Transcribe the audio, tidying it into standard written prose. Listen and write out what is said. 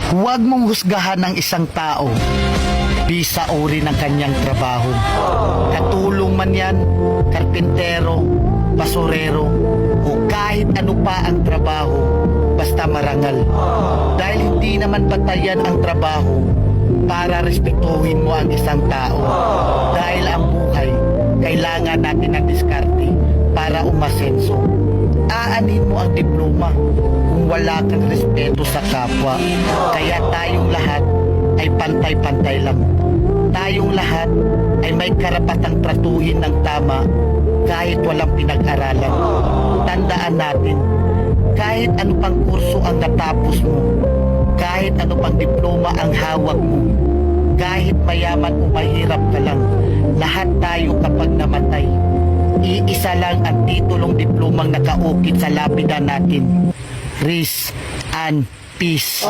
Huwag mong husgahan ng isang tao bisa uri ng kanyang trabaho. Katulong man yan, karpintero, basurero, o kahit ano pa ang trabaho, basta marangal. Dahil hindi naman batayan ang trabaho para respetuhin mo ang isang tao. Dahil ang buhay, kailangan natin ng diskarte para umasenso. Aanin mo ang diploma kung wala kang respeto sa kapwa. Kaya tayong lahat ay pantay-pantay lang. Tayong lahat ay may karapatang tratuhin ng tama kahit walang pinag-aralan. Tandaan natin, kahit ano pang kurso ang natapos mo, kahit ano pang diploma ang hawak mo, kahit mayaman o mahirap ka lang, lahat tayo kapag namatay, iisa lang ang titulong diplomang nakaukit sa lapida natin. Rest and peace.